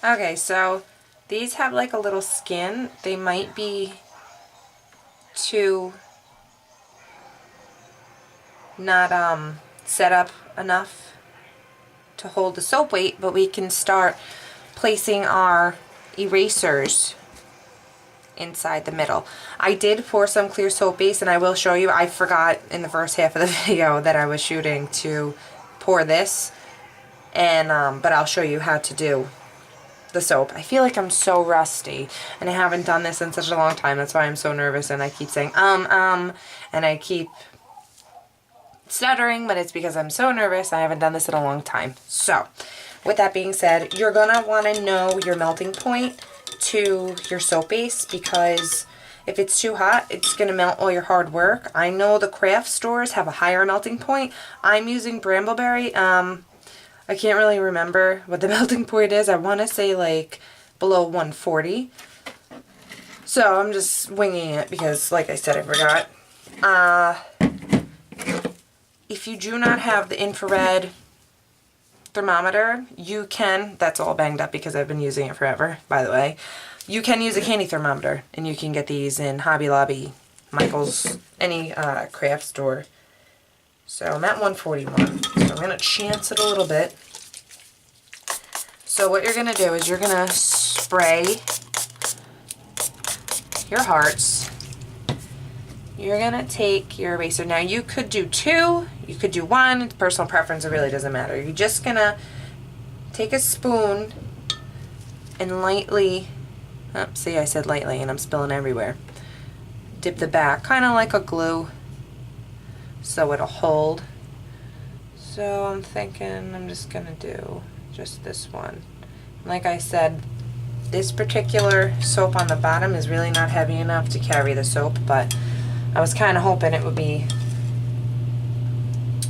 Okay, so these have like a little skin. They might be too not set up enough to hold the soap weight, but we can start placing our erasers inside the middle. I did pour some clear soap base, and I will show you. I forgot in the first half of the video that I was shooting to pour this, and but I'll show you how to do the soap. I feel like I'm so rusty, and I haven't done this in such a long time. That's why I'm so nervous, and I keep saying and I keep stuttering, but it's because I'm so nervous. I haven't done this in a long time. So with that being said, you're gonna want to know your melting point to your soap base, because if it's too hot, it's gonna melt all your hard work. I know the craft stores have a higher melting point. I'm using Brambleberry. I can't really remember what the melting point is. I want to say like below 140. So I'm just winging it because, like I said, I forgot. If you do not have the infrared thermometer, you can, that's all banged up because I've been using it forever, by the way. You can use a candy thermometer, and you can get these in Hobby Lobby, Michael's, any craft store. So I'm at 141. So I'm going to chance it a little bit. So what you're going to do is you're going to spray your hearts. You're going to take your eraser. Now you could do 2, you could do 1. It's personal preference. It really doesn't matter. You're just going to take a spoon and lightly, oh, see, I said lightly and I'm spilling everywhere. Dip the back, kind of like a glue, so it'll hold. So I'm thinking I'm just going to do just this one. Like I said, this particular soap on the bottom is really not heavy enough to carry the soap, but I was kind of hoping it would be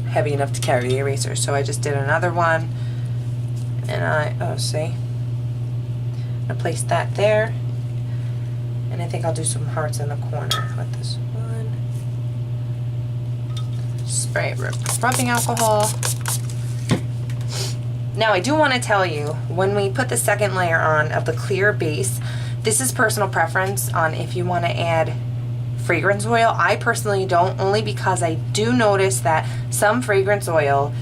heavy enough to carry the eraser. So I just did another one, and oh, see? I placed that there, and I think I'll do some hearts in the corner with this one. Spray it with rubbing alcohol. Now I do want to tell you, when we put the second layer on of the clear base, this is personal preference on if you want to add fragrance oil. I personally don't, only because I do notice that some fragrance oil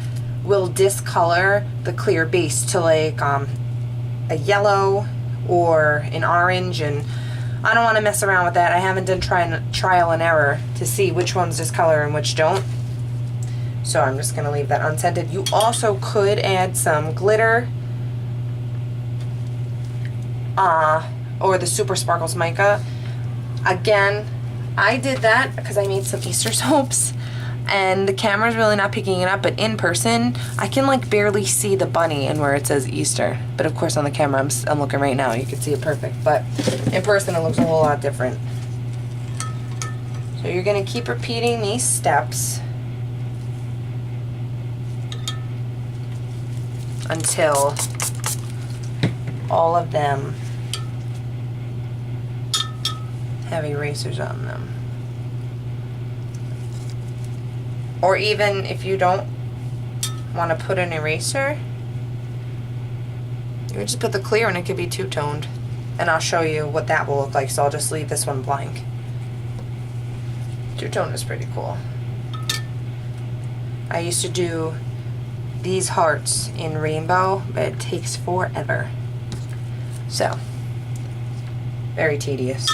will discolor the clear base to like a yellow or an orange, and I don't want to mess around with that. I haven't done trial and error to see which ones discolor and which don't. So I'm just going to leave that unscented. You also could add some glitter or the Super Sparkles Mica. Again, I did that because I made some Easter soaps, and the camera's really not picking it up, but in person I can like barely see the bunny and where it says Easter. But of course on the camera I'm looking right now, you can see it perfect, but in person it looks a whole lot different. So you're going to keep repeating these steps until all of them have erasers on them. Or even if you don't want to put an eraser, you can just put the clear and it could be two-toned. And I'll show you what that will look like, so I'll just leave this one blank. Two-tone is pretty cool. I used to do these hearts in rainbow, but it takes forever. So, very tedious.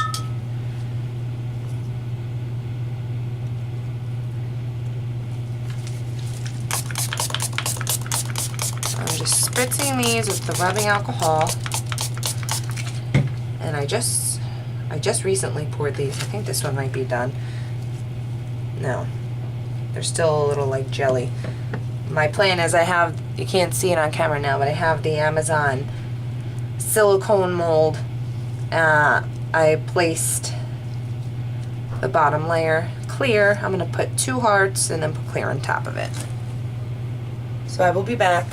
I'm just spritzing these with the rubbing alcohol, and I just recently poured these. I think this one might be done. No, they're still a little like jelly. My plan is I have, you can't see it on camera now, but I have the Amazon silicone mold. I placed the bottom layer clear. I'm going to put 2 hearts and then put clear on top of it. So I will be back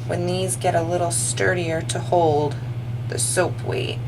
when these get a little sturdier to hold the soap weight.